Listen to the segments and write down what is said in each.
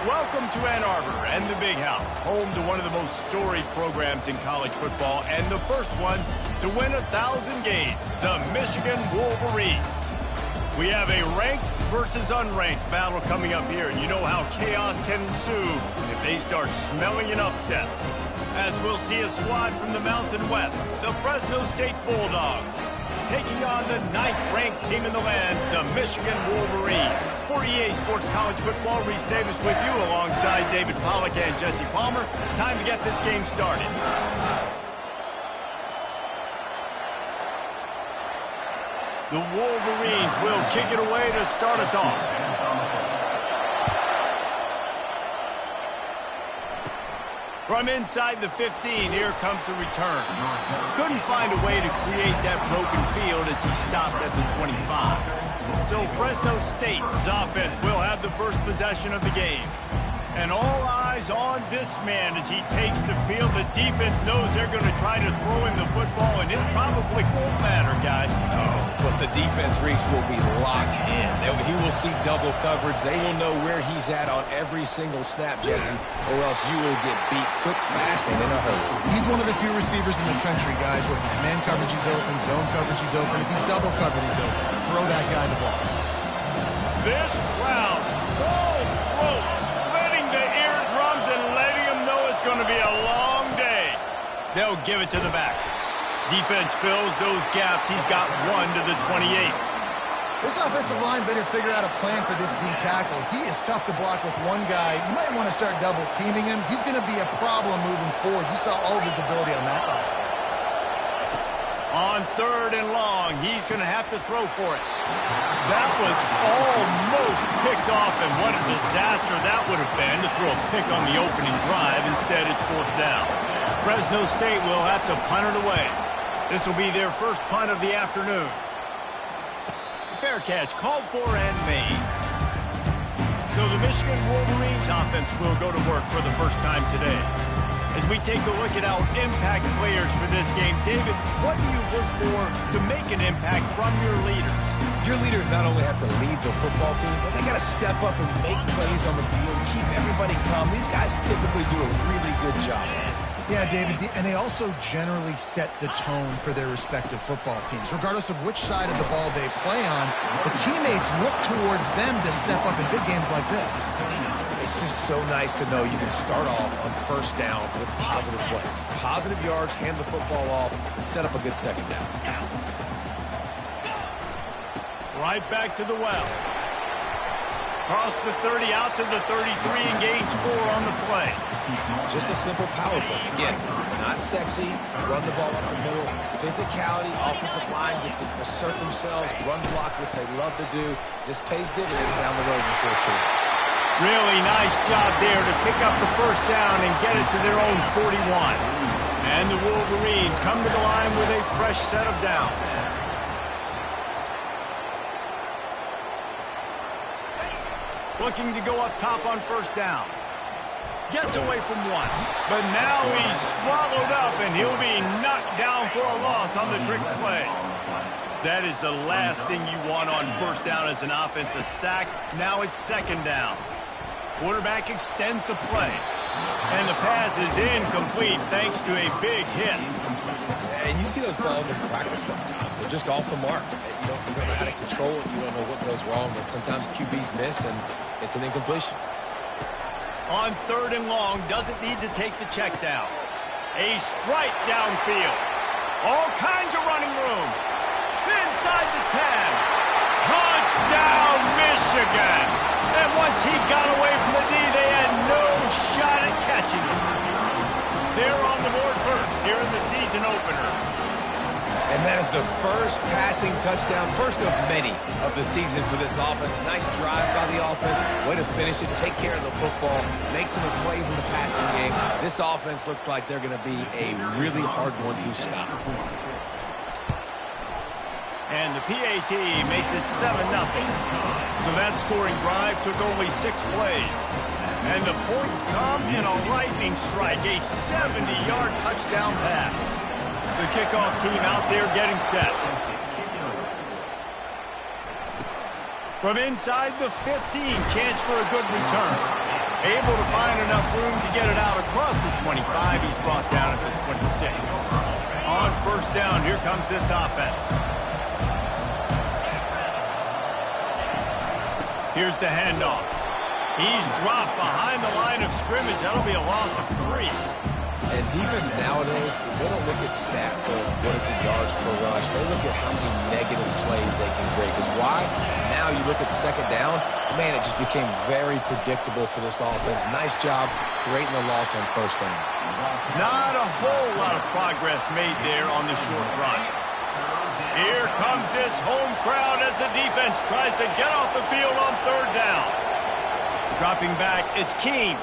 Welcome to Ann Arbor and the Big House, home to one of the most storied programs in college football and the first one to win 1,000 games, the Michigan Wolverines. We have a ranked versus unranked battle coming up here, and you know how chaos can ensue if they start smelling an upset. As we'll see a squad from the Mountain West, the Fresno State Bulldogs, taking on the 9th-ranked team in the land, the Michigan Wolverines. For EA Sports College Football, Reese Davis with you alongside David Pollack and Jesse Palmer. Time to get this game started. The Wolverines will kick it away to start us off. From inside the 15, here comes the return. Couldn't find a way to create that broken field as he stopped at the 25. So Fresno State's offense will have the first possession of the game. And all eyes on this man as he takes the field. The defense knows they're going to try to throw him the football, and it probably won't matter, guys. Oh, but the defense, Reese, will be locked in. He will see double coverage. They will know where he's at on every single snap, Jesse, or else you will get beat quick, fast, and in a hurry. He's one of the few receivers in the country, guys, where if it's man coverage, he's open, zone coverage, he's open. If he's double covered, he's open. Throw that guy the ball. This crowd, full throat, splitting the eardrums and letting them know it's going to be a long day. They'll give it to the back. Defense fills those gaps. He's got one to the 28. This offensive line better figure out a plan for this D tackle. He is tough to block with one guy. You might want to start double teaming him. He's going to be a problem moving forward. You saw all of his ability on that last play. On 3rd and long, he's going to have to throw for it. That was almost picked off, and what a disaster that would have been to throw a pick on the opening drive. Instead, it's 4th down. Fresno State will have to punt it away. This will be their first punt of the afternoon. Fair catch called for and made. So the Michigan Wolverines offense will go to work for the first time today. As we take a look at our impact players for this game, David, what do you look for to make an impact from your leaders? Your leaders not only have to lead the football team, but they got to step up and make plays on the field, keep everybody calm. These guys typically do a really good job. Yeah, David, and they also generally set the tone for their respective football teams. Regardless of which side of the ball they play on, the teammates look towards them to step up in big games like this. It's just so nice to know you can start off on 1st down with positive plays. Positive yards, hand the football off, set up a good 2nd down. Right back to the well. Cross the 30 out to the 33 and gains 4 on the play. Just a simple power play. Again, not sexy, run the ball up the middle. Physicality, offensive line gets to assert themselves, run block, which they love to do. This pays dividends down the road in the 4th quarter. Really nice job there to pick up the 1st down and get it to their own 41. And the Wolverines come to the line with a fresh set of downs. Looking to go up top on 1st down. Gets away from one. But now he's swallowed up and he'll be knocked down for a loss on the trick play. That is the last thing you want on 1st down as an offense, a sack. Now it's 2nd down. Quarterback extends the play. And the pass is incomplete thanks to a big hit. And you see those balls in practice sometimes. They're just off the mark. You don't know how to control it. You don't know what goes wrong. But sometimes QBs miss, and it's an incompletion. On 3rd and long, doesn't need to take the check down. A strike downfield. All kinds of running room. Inside the 10. Touchdown, Michigan. And once he got away from the D, they had no shot at catching it. They're on the board first here in the season opener. And that is the first passing touchdown, first of many of the season for this offense. Nice drive by the offense. Way to finish it, take care of the football, make some plays in the passing game. This offense looks like they're going to be a really hard one to stop. And the PAT makes it 7-0. So that scoring drive took only 6 plays. And the points come in a lightning strike, a 70-yard touchdown pass. The kickoff team out there getting set. From inside the 15, chance for a good return. Able to find enough room to get it out across the 25. He's brought down at the 26. On first down, here comes this offense. Here's the handoff. He's dropped behind the line of scrimmage. That'll be a loss of 3. And defense nowadays, they don't look at stats of what is the yards per rush. They look at how many negative plays they can break. Because why? Now you look at second down, man, it just became very predictable for this offense. Nice job creating the loss on first down. Not a whole lot of progress made there on the short run. Here comes this home crowd as the defense tries to get off the field on third down. Dropping back, it's Keene.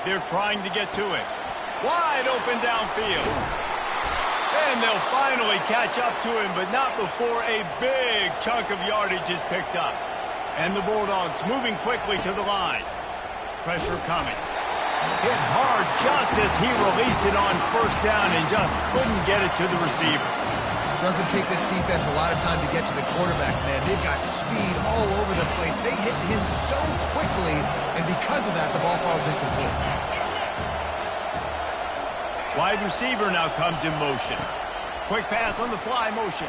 They're trying to get to it. Wide open downfield. And they'll finally catch up to him, but not before a big chunk of yardage is picked up. And the Bulldogs moving quickly to the line. Pressure coming. Hit hard just as he released it on first down and just couldn't get it to the receiver. Doesn't take this defense a lot of time to get to the quarterback, man. They've got speed all over the place. They hit him so quickly, and because of that, the ball falls incomplete. Wide receiver now comes in motion. Quick pass on the fly motion.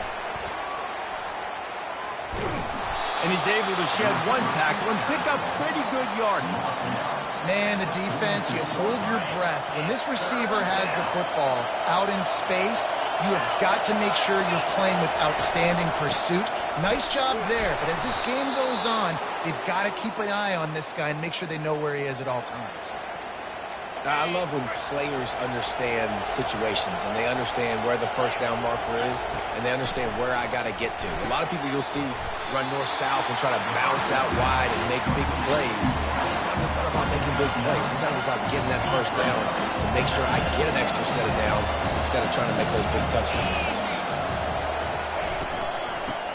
And he's able to shed one tackle and pick up pretty good yardage. Man, the defense, you hold your breath. When this receiver has the football out in space, you have got to make sure you're playing with outstanding pursuit. Nice job there, but as this game goes on, they've got to keep an eye on this guy and make sure they know where he is at all times. I love when players understand situations and they understand where the first down marker is and they understand where I got to get to. A lot of people you'll see run north-south and try to bounce out wide and make big plays. Sometimes it's not about making big plays. Sometimes it's about getting that first down to make sure I get an extra set of downs instead of trying to make those big touchdowns.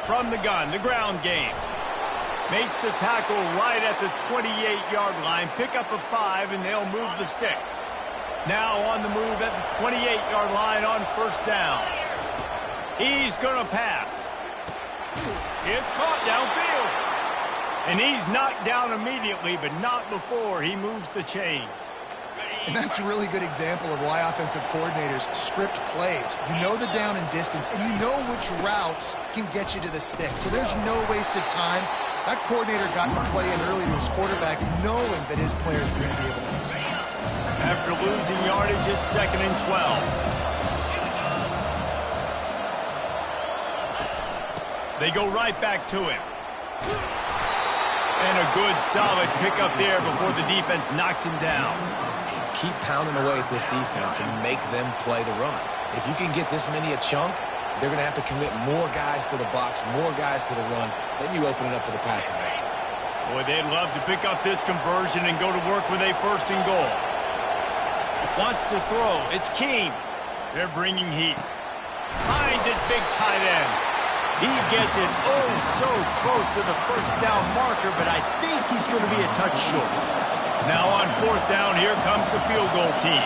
From the gun, the ground game. Makes the tackle right at the 28-yard line. Pick up a 5, and they'll move the sticks. Now on the move at the 28-yard line on first down. He's going to pass. It's caught downfield. And he's knocked down immediately, but not before he moves the chains. And that's a really good example of why offensive coordinators script plays. You know the down and distance, and you know which routes can get you to the stick. So there's no wasted time. That coordinator got the play in early to his quarterback, knowing that his players were going to be able to answer. After losing yardage, it's 2nd and 12. They go right back to him. And a good, solid pickup there before the defense knocks him down. Keep pounding away at this defense and make them play the run. If you can get this many a chunk, they're going to have to commit more guys to the box, more guys to the run. Then you open it up for the passing game. Boy, they'd love to pick up this conversion and go to work with a 1st and goal. Wants to throw. It's Keene. They're bringing heat. Finds his big tight end. He gets it oh so close to the first down marker, but I think he's going to be a touch short. Now on 4th down, here comes the field goal team.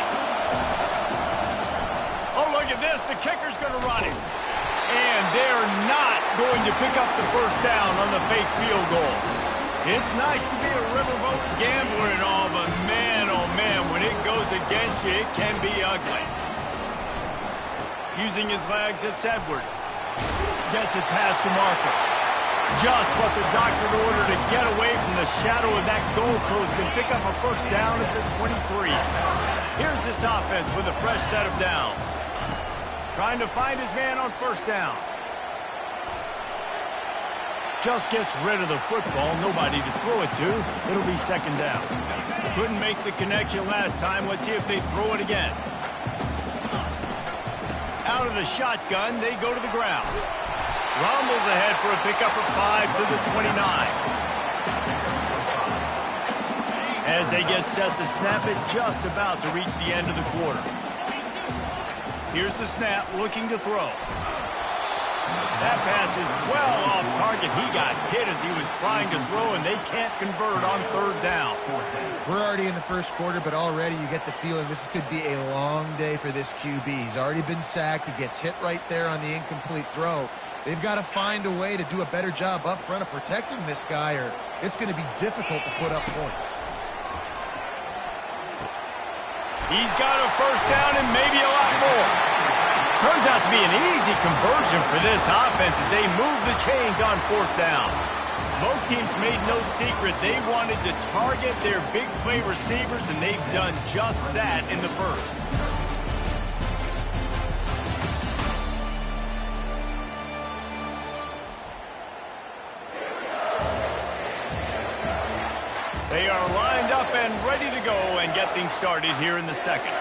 Oh, look at this. The kicker's going to run it. And they're not going to pick up the first down on the fake field goal. It's nice to be a riverboat gambler and all, but man, oh man, when it goes against you, it can be ugly. Using his legs, it's Edwards. Gets it past the marker. Just what the doctor ordered to get away from the shadow of that goalpost and pick up a first down at the 23. Here's this offense with a fresh set of downs. Trying to find his man on first down. Just gets rid of the football. Nobody to throw it to. It'll be 2nd down. Couldn't make the connection last time. Let's see if they throw it again. Out of the shotgun, they go to the ground. Rumbles ahead for a pickup of 5 to the 29. As they get set to snap it, just about to reach the end of the quarter. Here's the snap, looking to throw. That pass is well off target. He got hit as he was trying to throw, and they can't convert on 3rd down. We're already in the first quarter, but already you get the feeling this could be a long day for this QB. He's already been sacked. He gets hit right there on the incomplete throw. They've got to find a way to do a better job up front of protecting this guy, or it's going to be difficult to put up points. He's got a first down and maybe a lot more. Turns out to be an easy conversion for this offense as they move the chains on fourth down. Both teams made no secret they wanted to target their big play receivers, and they've done just that in the first. They are lined up and ready to go and get things started here in the second.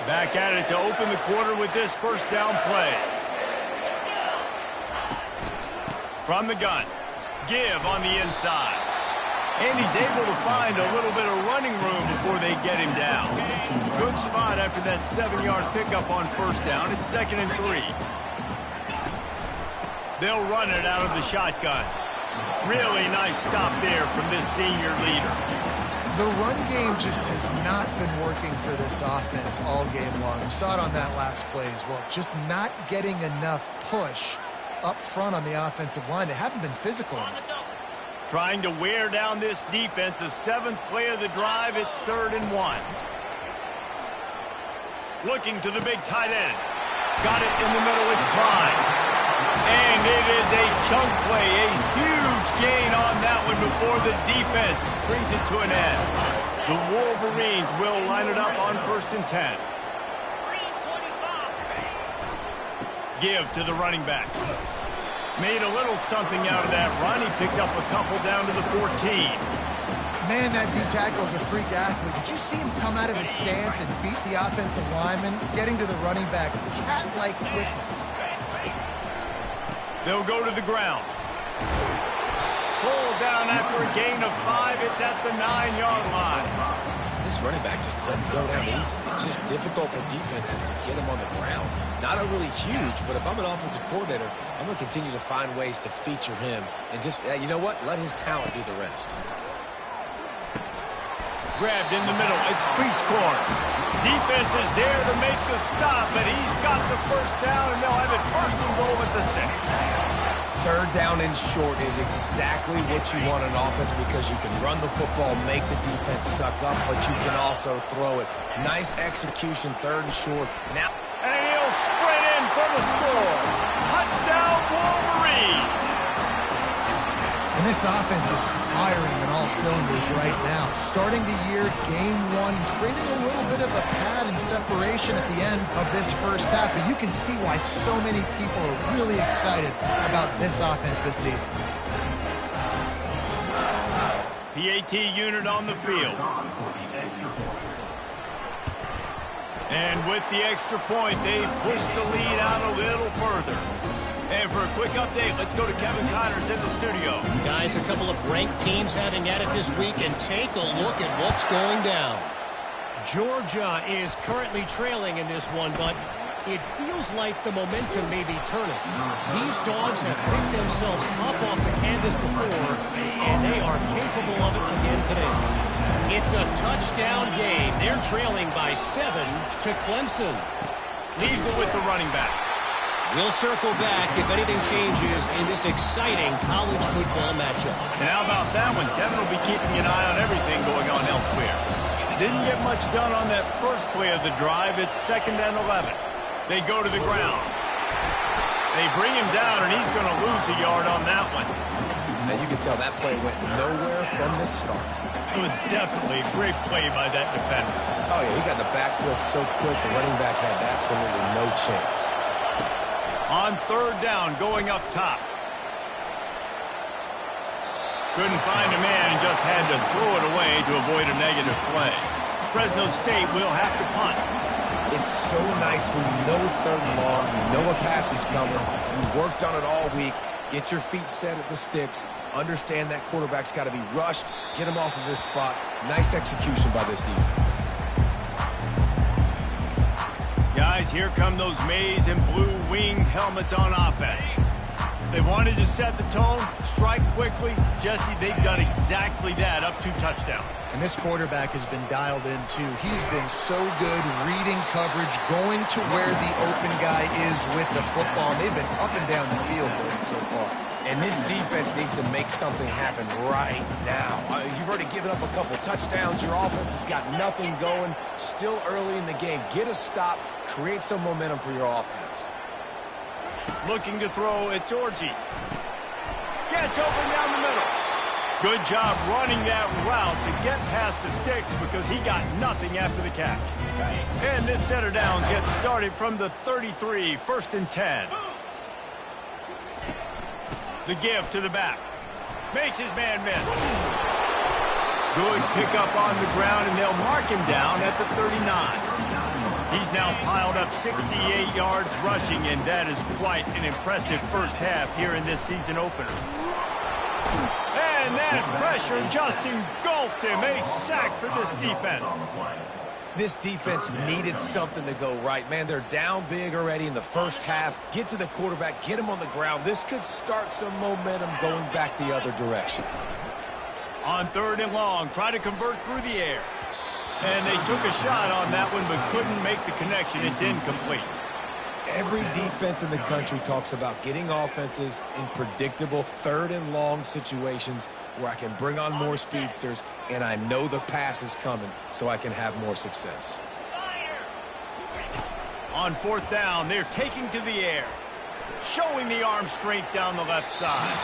Back at it to open the quarter with this first down play. From the gun. Give on the inside. And he's able to find a little bit of running room before they get him down. Good spot after that 7-yard pickup on first down. It's 2nd and 3. They'll run it out of the shotgun. Really nice stop there from this senior leader. The run game just has not been working for this offense all game long. We saw it on that last play as well. Just not getting enough push up front on the offensive line. They haven't been physical enough. Trying to wear down this defense. The 7th play of the drive. It's 3rd and 1. Looking to the big tight end. Got it in the middle. It's Klein. And it is a chunk play. A huge gain on that one before the defense brings it to an end. The Wolverines will line it up on 1st and 10. Give to the running back. Made a little something out of that run. He picked up a couple down to the 14. Man, that D-tackle is a freak athlete. Did you see him come out of his stance and beat the offensive lineman, getting to the running back? Cat-like quickness. They'll go to the ground. Pull down after a gain of 5. It's at the 9-yard line. This running back just doesn't go down easy. It's just difficult for defenses to get him on the ground. Not a really huge, but if I'm an offensive coordinator, I'm going to continue to find ways to feature him. And just, you know what? Let his talent do the rest. Grabbed in the middle. It's crease corner. Defense is there to make the stop, but he's got the first down, and they'll have it 1st and goal at the 6. 3rd down and short is exactly what you want on offense because you can run the football, make the defense suck up, but you can also throw it. Nice execution, 3rd and short. Now, and he'll sprint in for the score. Touchdown, Wolverine! And this offense is firing on all cylinders right now. Starting the year, game 1, creating a little bit of a pad and separation at the end of this first half. But you can see why so many people are really excited about this offense this season. PAT unit on the field. And with the extra point, they push the lead out a little further. And for a quick update, let's go to Kevin Connors in the studio. Guys, a couple of ranked teams having at it this week, and take a look at what's going down. Georgia is currently trailing in this one, but it feels like the momentum may be turning. These dogs have picked themselves up off the canvas before, and they are capable of it again today. It's a touchdown game. They're trailing by 7 to Clemson. Leaves it with the running back. We'll circle back if anything changes in this exciting college football matchup. And how about that one? Kevin will be keeping an eye on everything going on elsewhere. Didn't get much done on that first play of the drive. It's 2nd and 11. They go to the ground. They bring him down, and he's going to lose a yard on that one. And you can tell that play went nowhere from the start. It was definitely a great play by that defender. Oh, yeah, he got in the backfield so quick, the running back had absolutely no chance. On 3rd down, going up top. Couldn't find a man and just had to throw it away to avoid a negative play. Fresno State will have to punt. It's so nice when you know it's 3rd and long, you know a pass is coming, you worked on it all week, get your feet set at the sticks, understand that quarterback's got to be rushed, get him off of his spot. Nice execution by this defense. Guys, here come those maize and blue winged helmets on offense. They wanted to set the tone, strike quickly. Jesse, they've done exactly that, up 2 touchdowns. And this quarterback has been dialed in, too. He's been so good reading coverage, going to where the open guy is with the football. And they've been up and down the field with it so far. And this defense needs to make something happen right now. You've already given up a couple touchdowns. Your offense has got nothing going. Still early in the game. Get a stop. Create some momentum for your offense. Looking to throw, it's Orji. Gets open down the middle. Good job running that route to get past the sticks because he got nothing after the catch. And this set of downs gets started from the 33, 1st and 10. The give to the back. Makes his man miss. Good pickup on the ground, and they'll mark him down at the 39. He's now piled up 68 yards rushing, and that is quite an impressive first half here in this season opener. And that pressure just engulfed him. A sack for this defense. This defense needed something to go right. Man, they're down big already in the first half. Get to the quarterback, get him on the ground. This could start some momentum going back the other direction. On 3rd and long, try to convert through the air. And they took a shot on that one, but couldn't make the connection. It's incomplete. Every defense in the country talks about getting offenses in predictable 3rd and long situations where I can bring on more speedsters and I know the pass is coming so I can have more success. On 4th down, they're taking to the air, showing the arm strength down the left side.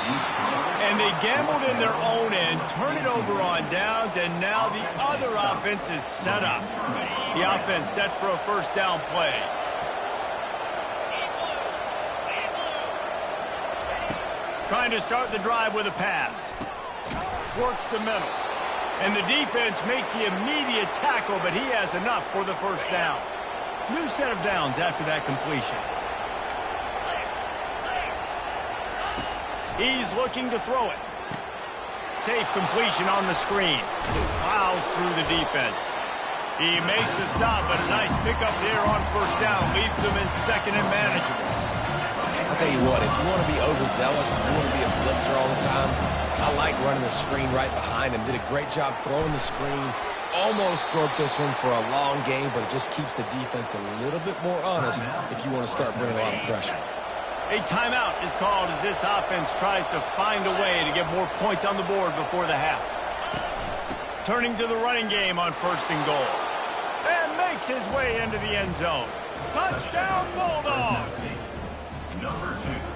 And they gambled in their own end, turn it over on downs, and now the other offense is set up. The offense set for a 1st down play. Trying to start the drive with a pass. Works the middle. And the defense makes the immediate tackle, but he has enough for the 1st down. New set of downs after that completion. He's looking to throw it. Safe completion on the screen. Plows through the defense. He makes the stop, but a nice pickup there on 1st down. Leaves them in 2nd and manageable. I'll tell you what, if you want to be overzealous and you want to be a blitzer all the time, I like running the screen right behind him. Did a great job throwing the screen. Almost broke this one for a long game, but it just keeps the defense a little bit more honest if you want to start bringing a lot of pressure. A timeout is called as this offense tries to find a way to get more points on the board before the half. Turning to the running game on 1st and goal. And makes his way into the end zone. Touchdown, Bulldogs!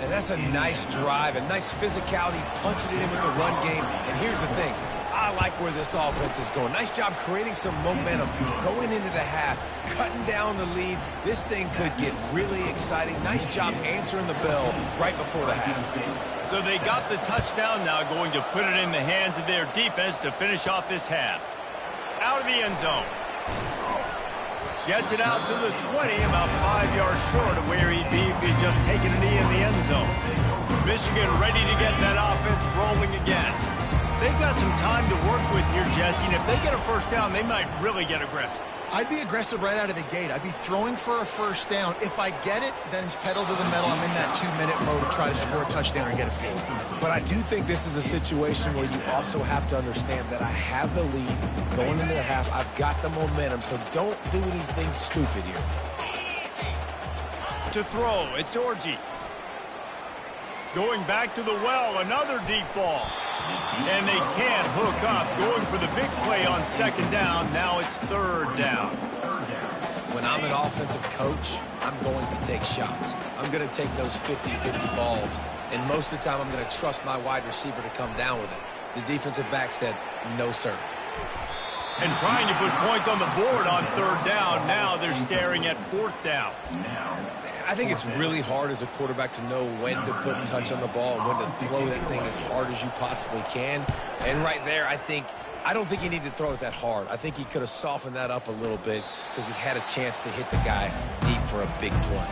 And that's a nice drive, a nice physicality, punching it in with the run game. And here's the thing. I like where this offense is going. Nice job creating some momentum, going into the half, cutting down the lead. This thing could get really exciting. Nice job answering the bell right before the half. So they got the touchdown now, going to put it in the hands of their defense to finish off this half. Out of the end zone. Gets it out to the 20, about 5 yards short of where he'd be if he'd just taken a knee in the end zone. Michigan ready to get that offense rolling again. They've got some time to work with here, Jesse, and if they get a 1st down, they might really get aggressive. I'd be aggressive right out of the gate. I'd be throwing for a 1st down. If I get it, then it's pedal to the metal. I'm in that 2-minute mode to try to score a touchdown or get a field. But I do think this is a situation where you also have to understand that I have the lead going into the half. I've got the momentum, so don't do anything stupid here. To throw, it's Orji. Going back to the well, another deep ball. And they can't hook up. Going for the big play on 2nd down. Now it's 3rd down. When I'm an offensive coach, I'm going to take shots. I'm going to take those 50-50 balls. And most of the time, I'm going to trust my wide receiver to come down with it. The defensive back said, no, sir. And trying to put points on the board on 3rd down. Now they're staring at 4th down. I think it's really hard as a quarterback to know when to put touch on the ball and when to throw that thing as hard as you possibly can. And right there, I don't think he needed to throw it that hard. I think he could have softened that up a little bit because he had a chance to hit the guy deep for a big play.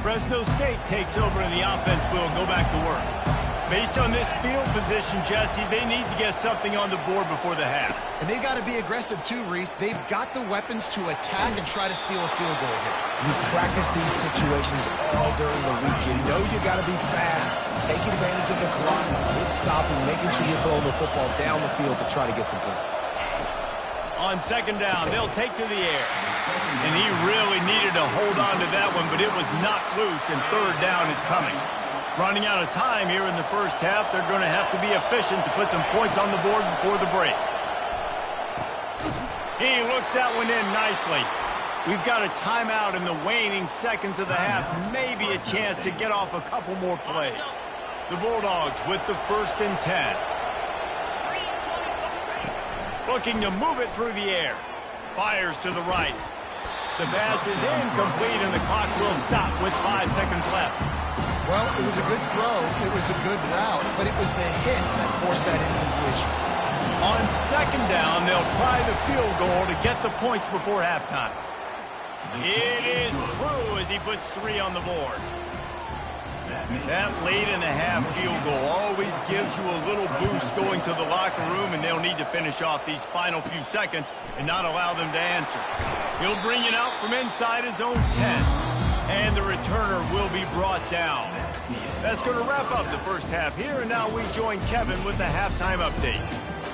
Fresno State takes over and the offense will go back to work. Based on this field position, Jesse, they need to get something on the board before the half. And they've got to be aggressive too, Reese. They've got the weapons to attack and try to steal a field goal here. You practice these situations all during the week. You know you got to be fast, take advantage of the clock, hit stopping, making sure you're throwing the football down the field to try to get some points. On 2nd down, they'll take to the air. And he really needed to hold on to that one, but it was knocked loose, and 3rd down is coming. Running out of time here in the first half. They're going to have to be efficient to put some points on the board before the break. He looks that one in nicely. We've got a timeout in the waning seconds of the half. Maybe a chance to get off a couple more plays. The Bulldogs with the 1st and 10. Looking to move it through the air. Fires to the right. The pass is incomplete, and the clock will stop with 5 seconds left. Well, it was a good throw. It was a good route, but it was the hit that forced that incompletion. On 2nd down, they'll try the field goal to get the points before halftime. It is true as he puts 3 on the board. That late in the half field goal always gives you a little boost going to the locker room, and they'll need to finish off these final few seconds and not allow them to answer. He'll bring it out from inside his own 10, and the returner will be brought down. That's going to wrap up the first half here, and now we join Kevin with the halftime update.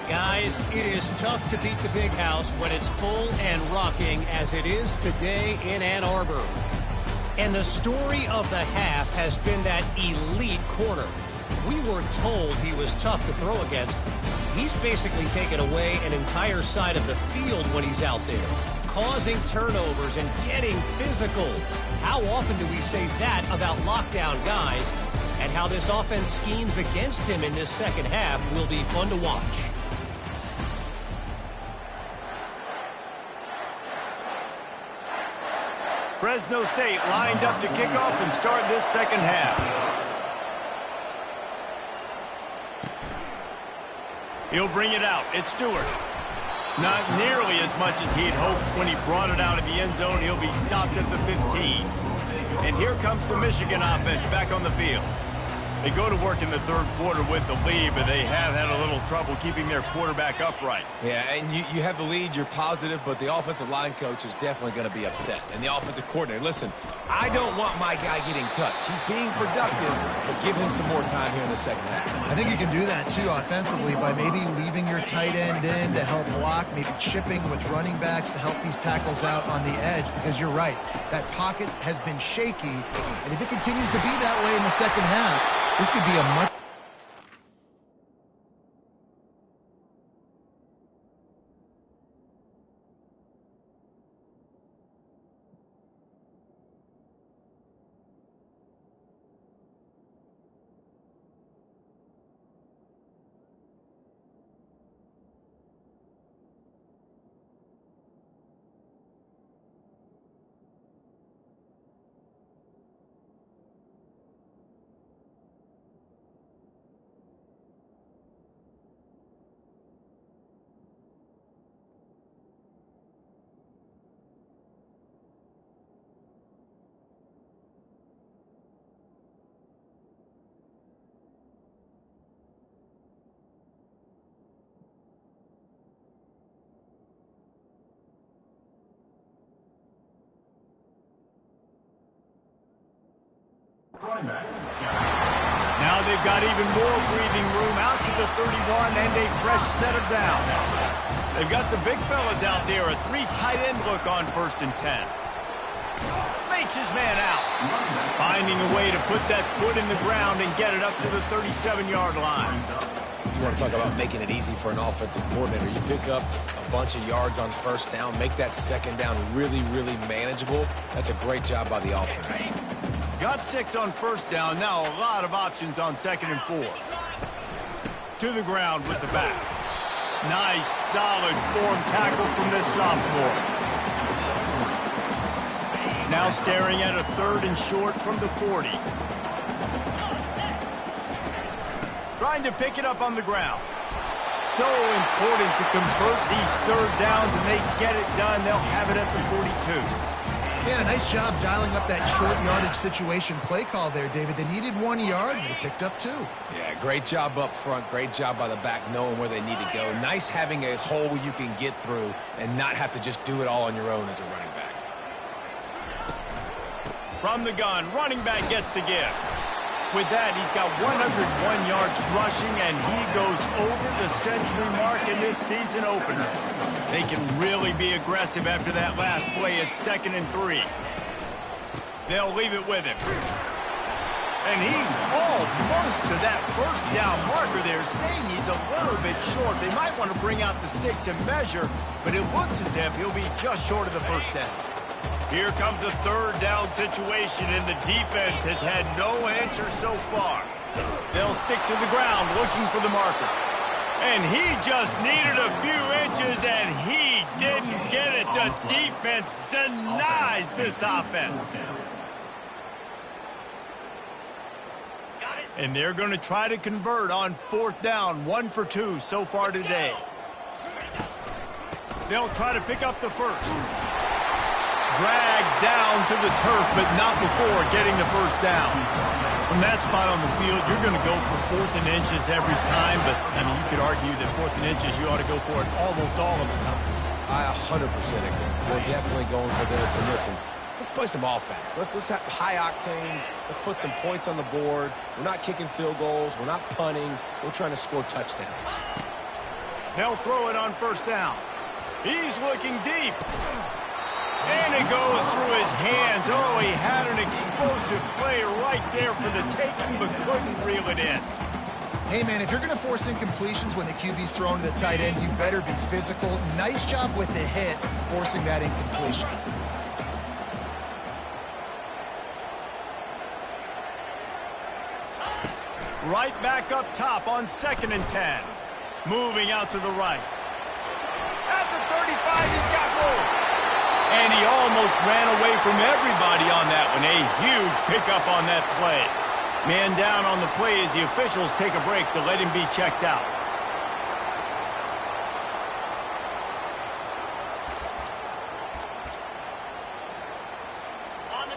Guys, it is tough to beat the Big House when it's full and rocking as it is today in Ann Arbor. And the story of the half has been that elite corner. We were told he was tough to throw against. He's basically taken away an entire side of the field when he's out there, causing turnovers and getting physical. How often do we say that about lockdown guys? And how this offense schemes against him in this second half will be fun to watch. Fresno State lined up to kick off and start this second half. He'll bring it out. It's Stewart. Not nearly as much as he'd hoped when he brought it out of the end zone. He'll be stopped at the 15. And here comes the Michigan offense back on the field. They go to work in the 3rd quarter with the lead, but they have had a little trouble keeping their quarterback upright. Yeah, and you have the lead, you're positive, but the offensive line coach is definitely going to be upset. And the offensive coordinator, listen, I don't want my guy getting touched. He's being productive, but give him some more time here in the second half. I think you can do that, too, offensively, by maybe leaving your tight end in to help block, maybe chipping with running backs to help these tackles out on the edge, because you're right. That pocket has been shaky, and if it continues to be that way in the second half, this could be a much... Now they've got even more breathing room out to the 31 and a fresh set of downs. They've got the big fellas out there, a 3 tight end look on 1st and 10. Fakes his man out. Finding a way to put that foot in the ground and get it up to the 37-yard line. You want to talk about making it easy for an offensive coordinator. You pick up a bunch of yards on 1st down, make that 2nd down really, really manageable. That's a great job by the offense. Got 6 on 1st down. Now a lot of options on 2nd and 4. To the ground with the back. Nice, solid form tackle from this sophomore. Now staring at a 3rd and short from the 40. Trying to pick it up on the ground. So important to convert these 3rd downs, and they get it done. They'll have it at the 42. Yeah, a nice job dialing up that short yardage situation play call there, David. They needed 1 yard, and they picked up 2. Yeah, great job up front. Great job by the back knowing where they need to go. Nice having a hole you can get through and not have to just do it all on your own as a running back. From the gun, running back gets to give. With that, he's got 101 yards rushing, and he goes over the century mark in this season opener. They can really be aggressive after that last play at 2nd and 3. They'll leave it with him. And he's almost to that first down marker there, saying he's a little bit short. They might want to bring out the sticks and measure, but it looks as if he'll be just short of the first down. Here comes a third down situation, and the defense has had no answer so far. They'll stick to the ground looking for the marker. And he just needed a few inches, and he didn't get it. The defense denies this offense. And they're going to try to convert on fourth down, 1 for 2 so far today. They'll try to pick up the first. Dragged down to the turf, but not before getting the first down. From that spot on the field, you're going to go for fourth and inches every time, but, I mean, you could argue that fourth and inches, you ought to go for it almost all of the time. I 100% agree. We're definitely going for this. And listen, let's play some offense. Let's have high octane. Let's put some points on the board. We're not kicking field goals. We're not punting. We're trying to score touchdowns. They'll throw it on first down. He's looking deep. And it goes through his hands. Oh, he had an explosive play right there for the taking, but couldn't reel it in. Hey, man, if you're going to force incompletions when the QB's thrown to the tight end, you better be physical. Nice job with the hit, forcing that incompletion. Right back up top on 2nd and 10. Moving out to the right. At the 35, he's got room. And he almost ran away from everybody on that one. A huge pickup on that play. Man down on the play as the officials take a break to let him be checked out.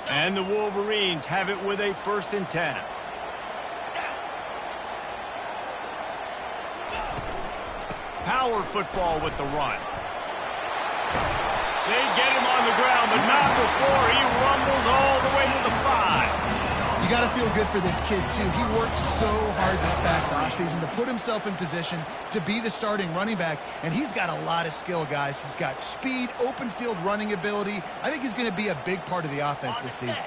And the Wolverines have it with a 1st and 10. Power football with the run. They get him on the ground, but not before he rumbles all the way to the 5. You got to feel good for this kid, too. He worked so hard this past offseason to put himself in position to be the starting running back, and he's got a lot of skill, guys. He's got speed, open field running ability. I think he's going to be a big part of the offense this season.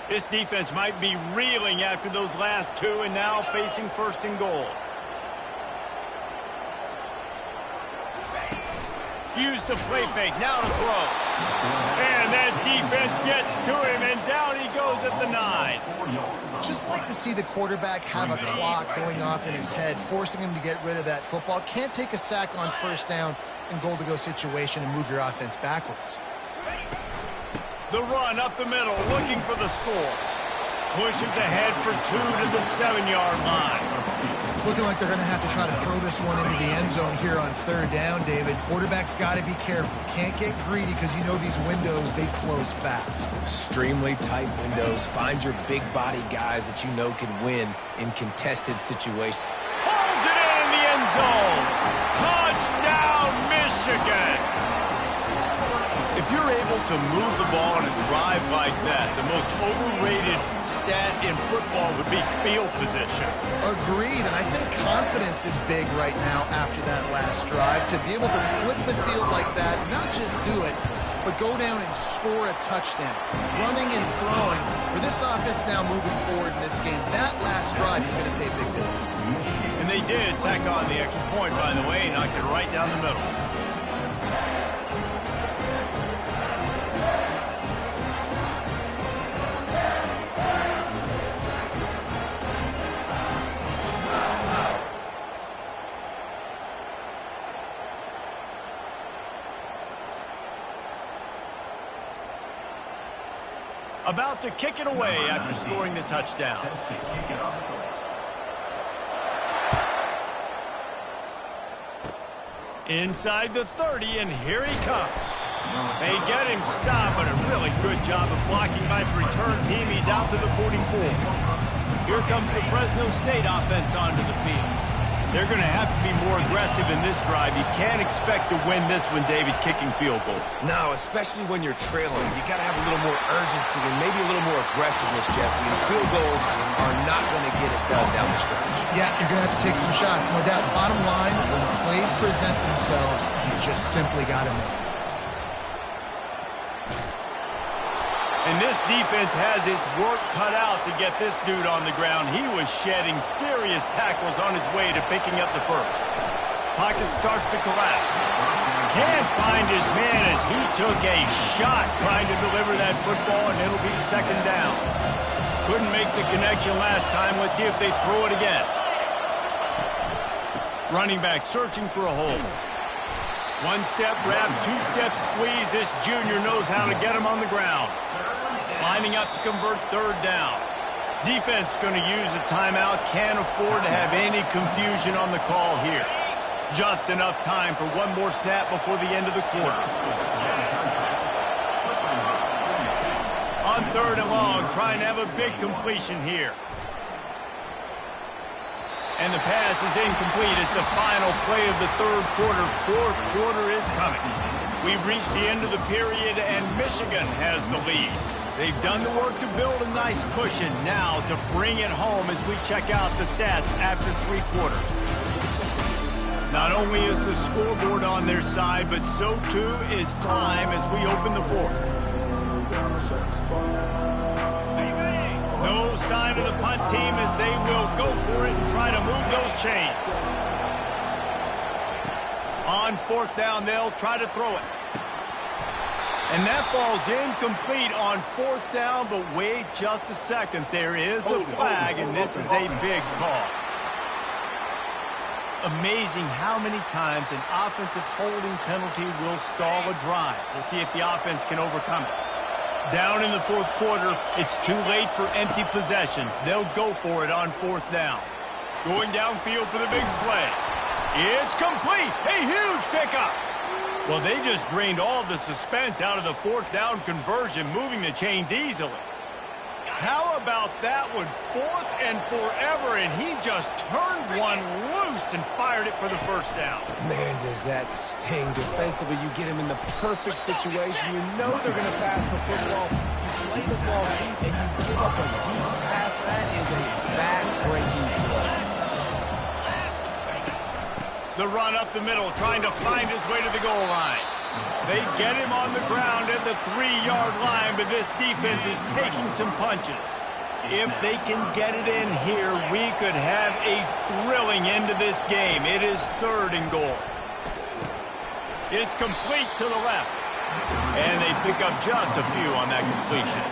This defense might be reeling after those last two and now facing 1st and goal. Use the play fake, now to throw. And that defense gets to him, and down he goes at the 9. Just like to see the quarterback have a clock going off in his head, forcing him to get rid of that football. Can't take a sack on first down in goal-to-go situation and move your offense backwards. The run up the middle, looking for the score. Pushes ahead for 2 to the 7-yard line. It's looking like they're going to have to try to throw this one into the end zone here on 3rd down, David. Quarterback's got to be careful. Can't get greedy because you know these windows, they close fast. Extremely tight windows. Find your big body guys that you know can win in contested situations. Pulls it in the end zone. Touchdown, Michigan. If you're able to move the ball on a drive like that, the most overrated stat in football would be field position. Agreed, and I think confidence is big right now after that last drive. To be able to flip the field like that, not just do it, but go down and score a touchdown. Running and throwing. For this offense now moving forward in this game, that last drive is going to pay big dividends. And they did tack on the extra point, by the way, knocked it right down the middle. About to kick it away after scoring the touchdown. Inside the 30, and here he comes. They get him stopped, but a really good job of blocking by the return team. He's out to the 44. Here comes the Fresno State offense onto the field. They're going to have to be more aggressive in this drive. You can't expect to win this one, David, kicking field goals. No, especially when you're trailing. You got to have a little more urgency and maybe a little more aggressiveness, Jesse. And field goals are not going to get it done down the stretch. Yeah, you're going to have to take some shots, no doubt. Bottom line, when the plays present themselves, you just simply got to make it. And And this defense has its work cut out to get this dude on the ground. He was shedding serious tackles on his way to picking up the first. Pocket starts to collapse. Can't find his man as he took a shot trying to deliver that football, and it'll be second down. Couldn't make the connection last time. Let's see if they throw it again. Running back searching for a hole. One-step wrap, two-step squeeze. This junior knows how to get him on the ground. Lining up to convert third down. Defense going to use a timeout. Can't afford to have any confusion on the call here. Just enough time for one more snap before the end of the quarter. On third and long, trying to have a big completion here. And the pass is incomplete. It's the final play of the third quarter. Fourth quarter is coming. We've reached the end of the period, and Michigan has the lead. They've done the work to build a nice cushion. Now to bring it home as we check out the stats after three quarters. Not only is the scoreboard on their side, but so too is time as we open the fourth. No sign of the punt team as they will go for it and try to move those chains. On fourth down, they'll try to throw it. And that falls incomplete on fourth down, but wait just a second. There is a flag, and this is a big call. Amazing how many times an offensive holding penalty will stall a drive. We'll see if the offense can overcome it. Down in the fourth quarter, it's too late for empty possessions. They'll go for it on fourth down. Going downfield for the big play. It's complete. A huge pickup. Well, they just drained all of the suspense out of the fourth down conversion, moving the chains easily. How about that one? Fourth and forever, and he just turned one loose and fired it for the first down. Man, does that sting. Defensively, you get him in the perfect situation. You know they're going to pass the football. You play the ball deep, and you give up a deep pass. That is a back-breaking play. The run up the middle, trying to find his way to the goal line. They get him on the ground at the 3-yard line, but this defense is taking some punches. If they can get it in here, we could have a thrilling end to this game. It is third and goal. It's complete to the left. And they pick up just a few on that completion.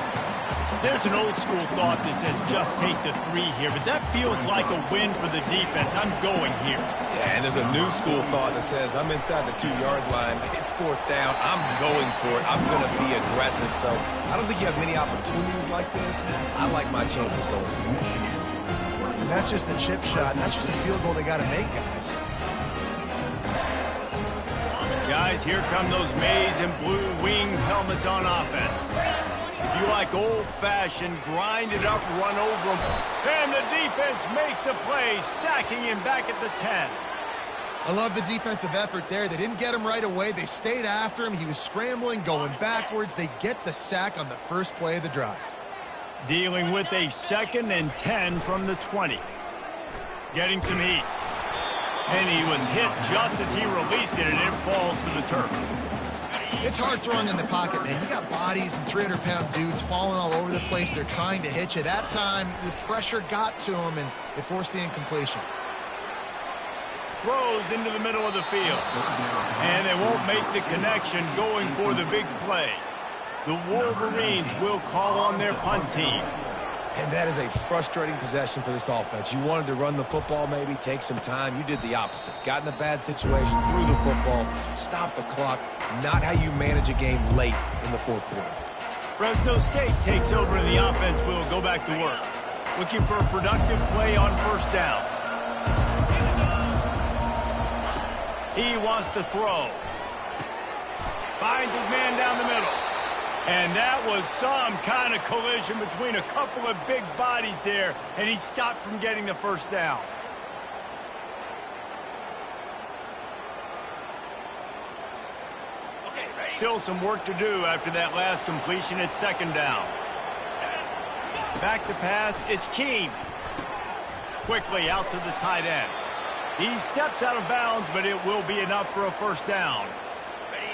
There's an old school thought that says just take the 3 here, but that feels like a win for the defense. I'm going here. Yeah, and there's a new school thought that says I'm inside the 2-yard line. It's fourth down. I'm going for it. I'm going to be aggressive. So I don't think you have many opportunities like this. I like my chances going for it. And that's just the chip shot. That's just a field goal they got to make, guys. Guys, here come those maize and blue winged helmets on offense. If you like old-fashioned, grind it up, run over him. And the defense makes a play, sacking him back at the 10. I love the defensive effort there. They didn't get him right away. They stayed after him. He was scrambling, going backwards. They get the sack on the first play of the drive. Dealing with a 2nd and 10 from the 20. Getting some heat. And he was hit just as he released it, and it falls to the turf. It's hard throwing in the pocket, man. You got bodies and 300-pound dudes falling all over the place. They're trying to hit you. That time, the pressure got to him, and it forced the incompletion. Throws into the middle of the field. And they won't make the connection going for the big play. The Wolverines will call on their punt team. And that is a frustrating possession for this offense. You wanted to run the football, maybe take some time. You did the opposite. Got in a bad situation, threw the football, stopped the clock. Not how you manage a game late in the fourth quarter. Fresno State takes over, and the offense will go back to work. Looking for a productive play on first down. He wants to throw. Finds his man down the middle. And that was some kind of collision between a couple of big bodies there, and he stopped from getting the first down. Still some work to do after that last completion. It's second down. Back to pass. It's Keene. Quickly out to the tight end. He steps out of bounds, but it will be enough for a first down.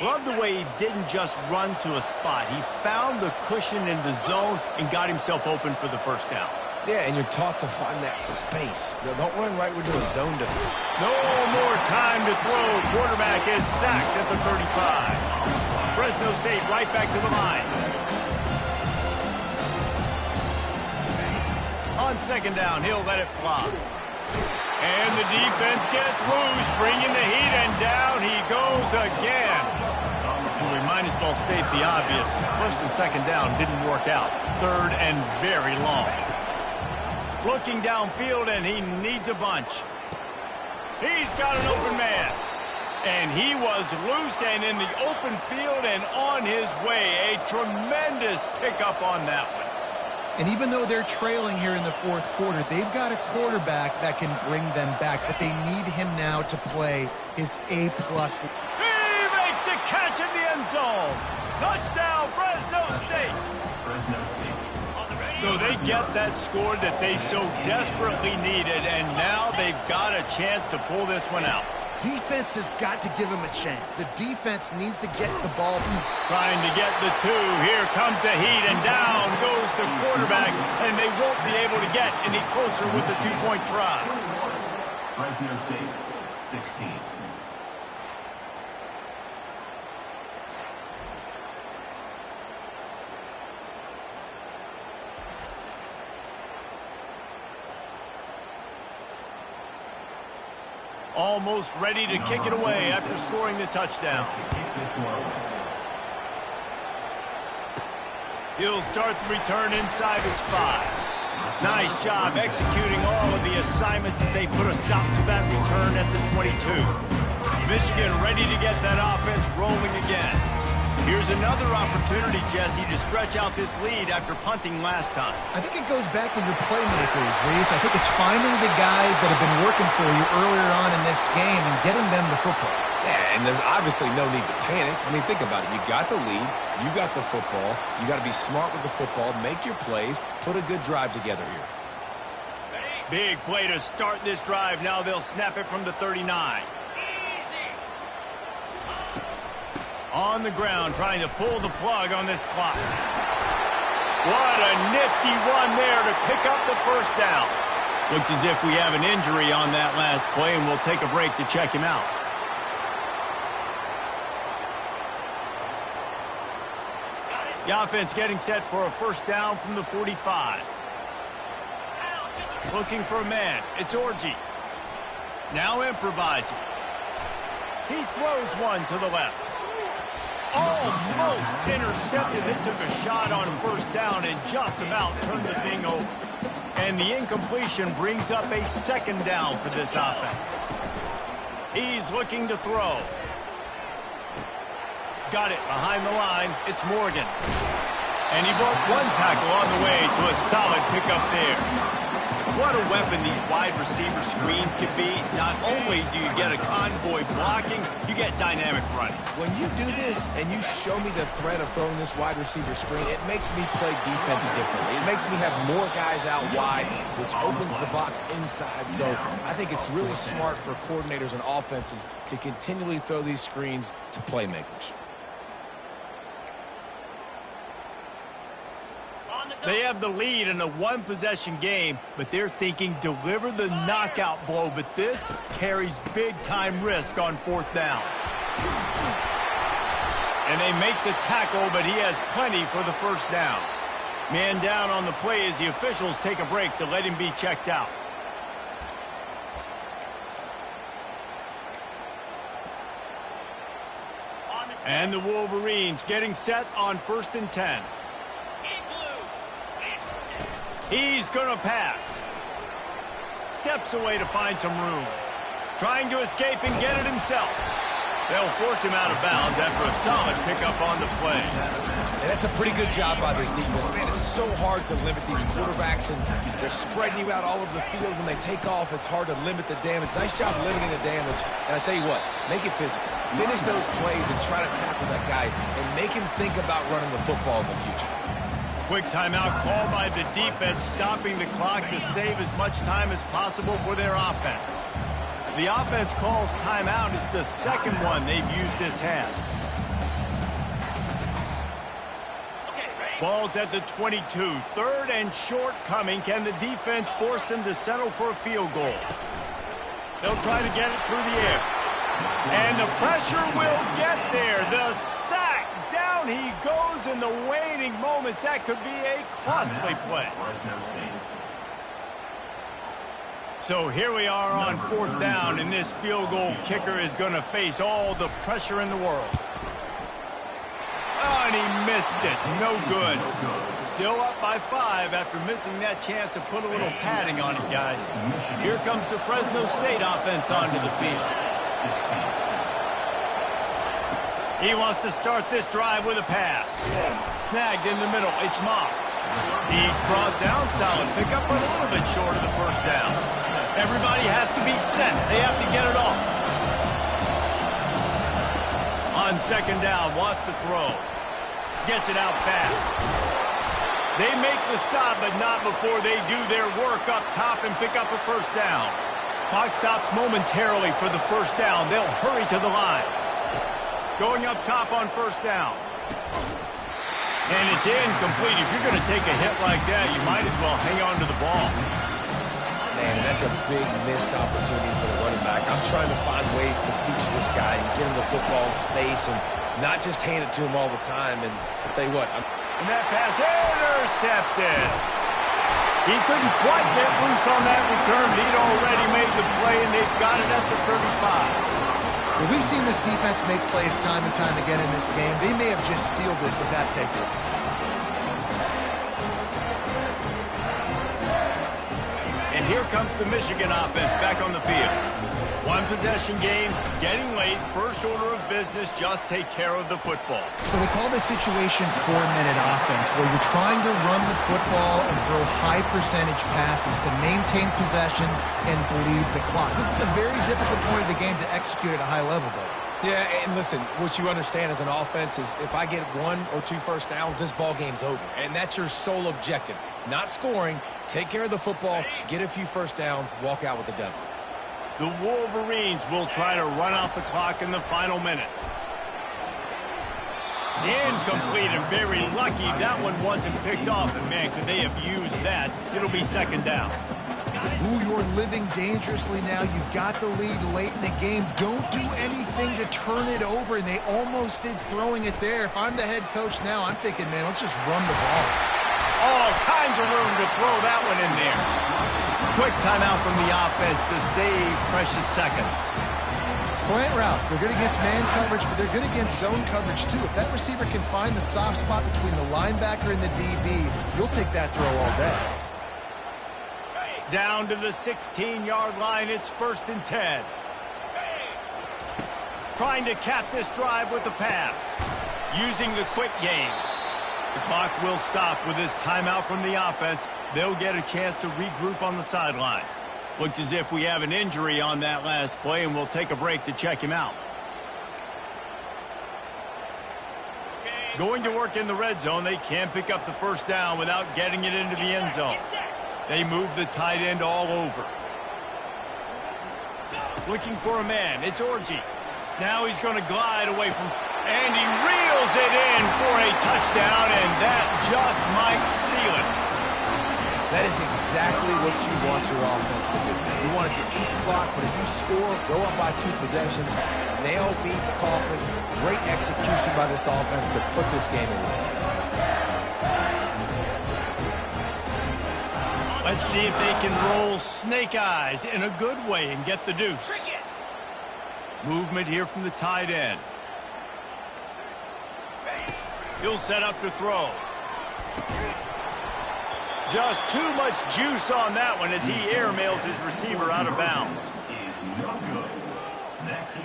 Love the way he didn't just run to a spot. He found the cushion in the zone and got himself open for the first down. Yeah, and you're taught to find that space. Now, don't run right into a zone defense. No more time to throw. Quarterback is sacked at the 35. Fresno State right back to the line. On second down, he'll let it fly. And the defense gets loose, bringing the heat, and down he goes again. And we might as well state the obvious. First and second down didn't work out. Third and very long. Looking downfield, and he needs a bunch. He's got an open man. And he was loose and in the open field and on his way. A tremendous pickup on that one. And even though they're trailing here in the fourth quarter, they've got a quarterback that can bring them back, but they need him now to play his A+. He makes the catch in the end zone. Touchdown, Fresno State. So they get that score that they so desperately needed, and now they've got a chance to pull this one out. Defense has got to give him a chance. The defense needs to get the ball. Trying to get the two. Here comes the heat, and down goes the quarterback, and they won't be able to get any closer with the two-point try. Fresno State, 16. Almost ready to kick it away after scoring the touchdown. He'll start the return inside his 5. Nice job executing all of the assignments as they put a stop to that return at the 22. Michigan ready to get that offense rolling again. Here's another opportunity, Jesse, to stretch out this lead after punting last time. I think it goes back to your playmakers, Reese. I think it's finding the guys that have been working for you earlier on in this game and getting them the football. Yeah, and there's obviously no need to panic. I mean, think about it. You got the lead. You got the football. You got to be smart with the football. Make your plays. Put a good drive together here. Big play to start this drive. Now they'll snap it from the 39. On the ground, trying to pull the plug on this clock. What a nifty run there to pick up the first down. Looks as if we have an injury on that last play, and we'll take a break to check him out. The offense getting set for a first down from the 45. Looking for a man. It's Orji. Now improvising. He throws one to the left. Almost intercepted. They took a shot on first down and just about turned the thing over. And the incompletion brings up a second down for this offense. He's looking to throw. Got it behind the line. It's Morgan. And he broke one tackle on the way to a solid pickup there. What a weapon these wide receiver screens can be. Not only do you get a convoy blocking, you get dynamic running. When you do this and you show me the threat of throwing this wide receiver screen, it makes me play defense differently. It makes me have more guys out wide, which opens the box inside. So I think it's really smart for coordinators and offenses to continually throw these screens to playmakers. They have the lead in a one-possession game, but they're thinking deliver the knockout blow, but this carries big-time risk on fourth down. And they make the tackle, but he has plenty for the first down. Man down on the play as the officials take a break to let him be checked out. And the Wolverines getting set on 1st and 10. He's going to pass. Steps away to find some room. Trying to escape and get it himself. They'll force him out of bounds after a solid pickup on the play. And that's a pretty good job by this defense. Man, it's so hard to limit these quarterbacks, and they're spreading you out all over the field. When they take off, it's hard to limit the damage. Nice job limiting the damage. And I tell you what, make it physical. Finish those plays and try to tackle that guy and make him think about running the football in the future. Quick timeout called by the defense, stopping the clock to save as much time as possible for their offense. The offense calls timeout. It's the second one they've used this half. Ball's at the 22. Third and short coming. Can the defense force them to settle for a field goal? They'll try to get it through the air. And the pressure will get there. The sack. Down he goes in the waning moments. That could be a costly play. So here we are on fourth down, and this field goal kicker is going to face all the pressure in the world. Oh, and he missed it. No good. Still up by 5 after missing that chance to put a little padding on it, guys. Here comes the Fresno State offense onto the field. He wants to start this drive with a pass. Snagged in the middle. It's Moss. He's brought down. Solid pickup, but a little bit short of the first down. Everybody has to be set. They have to get it off. On second down, wants to throw. Gets it out fast. They make the stop, but not before they do their work up top and pick up a first down. Clock stops momentarily for the first down. They'll hurry to the line. Going up top on first down. And it's incomplete. If you're going to take a hit like that, you might as well hang on to the ball. Man, that's a big missed opportunity for the running back. I'm trying to find ways to feature this guy and get him the football in space and not just hand it to him all the time. And I'll tell you what. And that pass intercepted. He couldn't quite get loose on that return. He'd already made the play, and they've got it at the 35. Well, we've seen this defense make plays time and time again in this game. They may have just sealed it with that takeaway. And here comes the Michigan offense back on the field. One possession game, getting late, first order of business, just take care of the football. So they call this situation 4-minute offense, where you're trying to run the football and throw high percentage passes to maintain possession and bleed the clock. This is a very difficult point of the game to execute at a high level, though. Yeah, and listen, what you understand as an offense is if I get 1 or 2 first downs, this ball game's over. And that's your sole objective. Not scoring, take care of the football, get a few first downs, walk out with the W. The Wolverines will try to run out the clock in the final minute. Incomplete, and very lucky that one wasn't picked off. And, man, could they have used that? It'll be second down. Ooh, you're living dangerously now. You've got the lead late in the game. Don't do anything to turn it over, and they almost did throwing it there. If I'm the head coach now, I'm thinking, man, let's just run the ball. All kinds of room to throw that one in there. Quick timeout from the offense to save precious seconds. Slant routes, they're good against man coverage, but they're good against zone coverage too. If that receiver can find the soft spot between the linebacker and the DB, you'll take that throw all day. Down to the 16-yard line, it's 1st and 10. Trying to cap this drive with a pass. Using the quick game. The clock will stop with this timeout from the offense. They'll get a chance to regroup on the sideline. Looks as if we have an injury on that last play, and we'll take a break to check him out. Going to work in the red zone. They can't pick up the first down without getting it into the end zone. They move the tight end all over. Looking for a man. It's Orji. Now he's going to glide away from... And he reels it in for a touchdown, and that just might seal it. That is exactly what you want your offense to do. You want it to eat clock, but if you score, go up by 2 possessions, nail, beat, coffin. Great execution by this offense to put this game away. Let's see if they can roll snake eyes in a good way and get the deuce. Movement here from the tight end. He'll set up to throw. Just too much juice on that one as he airmails his receiver out of bounds.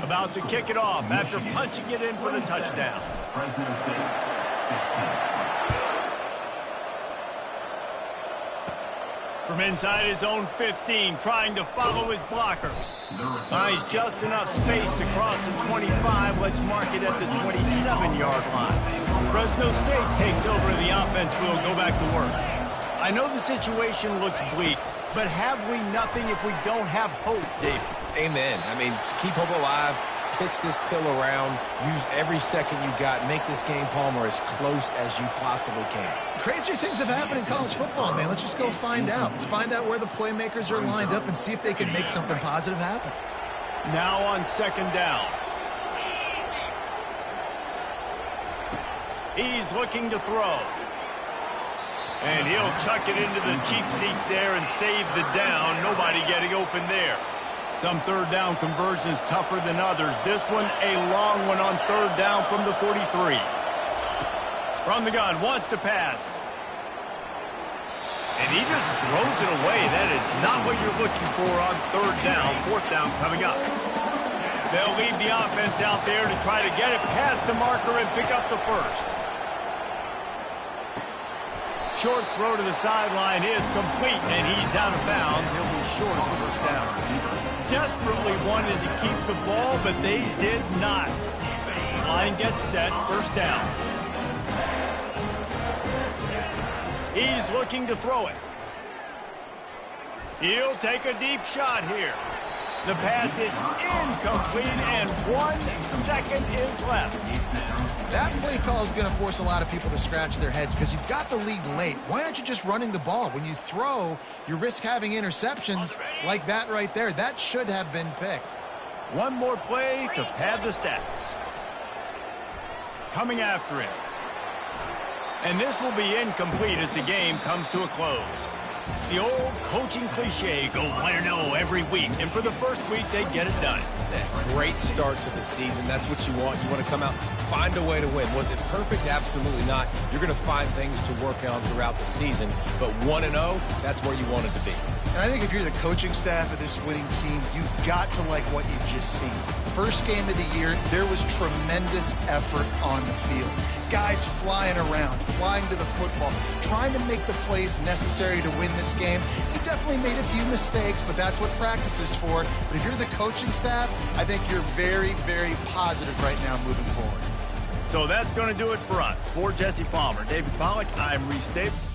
About to kick it off after punching it in for the touchdown. Fresno State, 16. From inside his own 15, trying to follow his blockers. Finds just enough space to cross the 25. Let's mark it at the 27-yard line. Fresno State takes over. The offense will go back to work. I know the situation looks bleak, but have we nothing if we don't have hope, David? Amen. I mean, keep hope alive, pitch this pill around, use every second you got, make this game, Palmer, as close as you possibly can. Crazier things have happened in college football, man. Let's just go find out. Let's find out where the playmakers are lined up and see if they can make something positive happen. Now on second down. He's looking to throw. And he'll chuck it into the cheap seats there and save the down. Nobody getting open there. Some third down conversions tougher than others. This one a long one on third down from the 43. From the gun, wants to pass. And he just throws it away. That is not what you're looking for on third down. Fourth down coming up. They'll leave the offense out there to try to get it past the marker and pick up the first. Short throw to the sideline is complete, and he's out of bounds. He'll be short of the first down. Desperately wanted to keep the ball, but they did not. Line gets set, first down. He's looking to throw it. He'll take a deep shot here. The pass is incomplete, and 1 second is left. That play call is going to force a lot of people to scratch their heads because you've got the lead late. Why aren't you just running the ball? When you throw, you risk having interceptions like that right there. That should have been picked. One more play to pad the stats. Coming after him. And this will be incomplete as the game comes to a close. The old coaching cliche, go 1-0 every week. And for the first week, they get it done. Great start to the season. That's what you want. You want to come out, find a way to win. Was it perfect? Absolutely not. You're going to find things to work on throughout the season. But 1-0, that's where you want it to be. And I think if you're the coaching staff of this winning team, you've got to like what you've just seen. First game of the year, there was tremendous effort on the field. Guys flying around, flying to the football, trying to make the plays necessary to win this game. He definitely made a few mistakes, but that's what practice is for. But if you're the coaching staff, I think you're very, very positive right now moving forward. So that's going to do it for us. For Jesse Palmer, David Pollack, I'm Reese Davis.